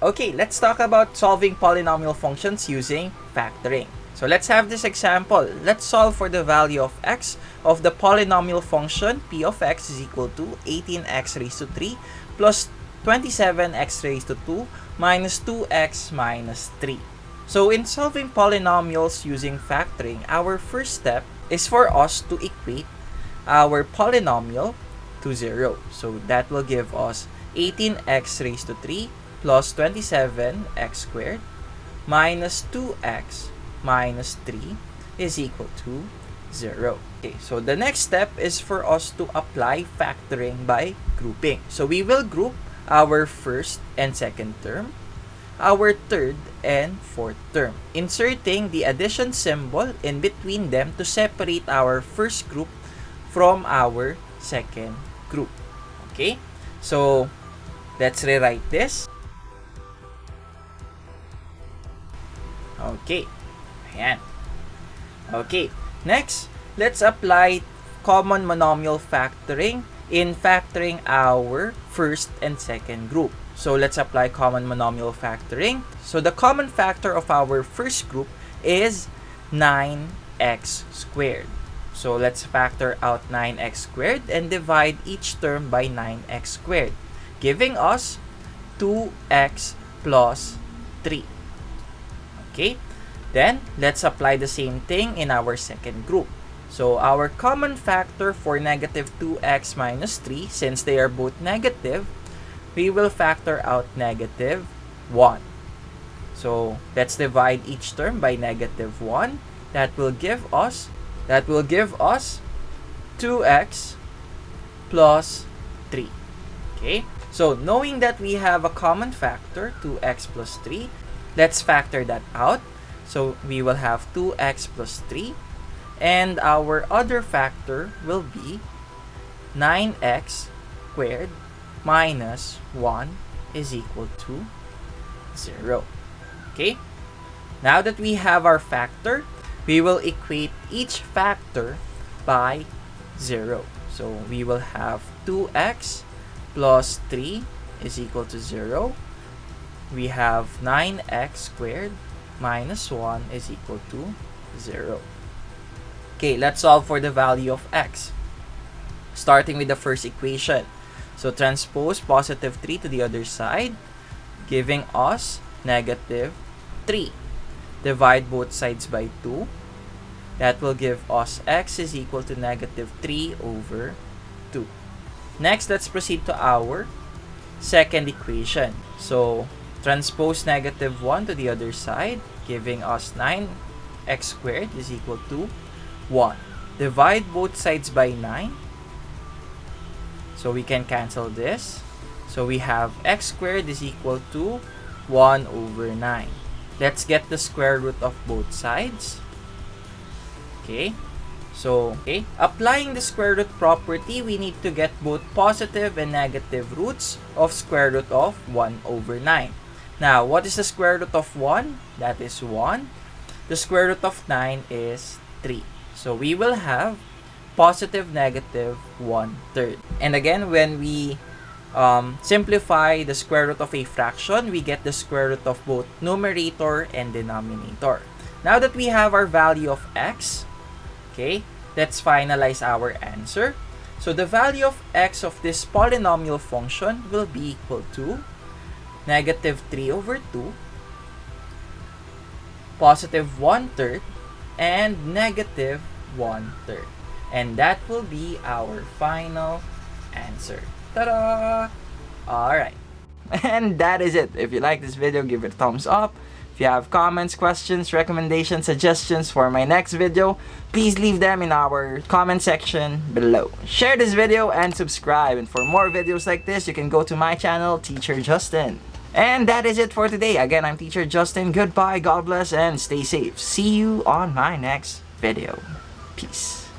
Okay, let's talk about solving polynomial functions using factoring. So let's have this example. Let's solve for the value of x of the polynomial function p of x is equal to 18x raised to 3 plus 27x raised to 2 minus 2x minus 3. So in solving polynomials using factoring, our first step is for us to equate our polynomial to 0. So that will give us 18x raised to 3 plus 27x squared minus 2x minus 3 is equal to 0. Okay, so the next step is for us to apply factoring by grouping. So we will group our first and second term, our third and fourth term, inserting the addition symbol in between them to separate our first group from our second group. Okay, so let's rewrite this. Okay, ayan. Okay, next, let's apply common monomial factoring in factoring our first and second group. So let's apply common monomial factoring. So the common factor of our first group is 9x squared. So let's factor out 9x squared and divide each term by 9x squared, giving us 2x plus 3. Okay, then let's apply the same thing in our second group. So our common factor for negative 2x minus 3, since they are both negative, we will factor out negative 1. So let's divide each term by negative 1. That will give us 2x plus 3. Okay, so knowing that we have a common factor, 2x plus 3, let's factor that out. So we will have 2x plus 3. And our other factor will be 9x squared minus 1 is equal to 0. Okay? Now that we have our factor, we will equate each factor by 0. So we will have 2x plus 3 is equal to 0. We have 9x squared minus 1 is equal to 0. Okay, let's solve for the value of x. Starting with the first equation. So transpose positive 3 to the other side, giving us negative 3. Divide both sides by 2. That will give us x is equal to negative 3 over 2. Next, let's proceed to our second equation. So transpose negative 1 to the other side, giving us 9x squared is equal to 1. Divide both sides by 9. So we can cancel this. So we have x squared is equal to 1 over 9. Let's get the square root of both sides. Okay. So, applying the square root property, we need to get both positive and negative roots of square root of 1 over 9. Now, what is the square root of 1? That is 1. The square root of 9 is 3. So we will have positive negative 1/3. And again, when we simplify the square root of a fraction, we get the square root of both numerator and denominator. Now that we have our value of x, okay, let's finalize our answer. So the value of x of this polynomial function will be equal to negative 3 over 2, positive 1/3, and negative 1/3. And that will be our final answer. Ta-da! Alright. And that is it. If you like this video, give it a thumbs up. If you have comments, questions, recommendations, suggestions for my next video, please leave them in our comment section below. Share this video and subscribe. And for more videos like this, you can go to my channel, Teacher Justin. And that is it for today. Again, I'm Teacher Justin. Goodbye, God bless, and stay safe. See you on my next video. Peace.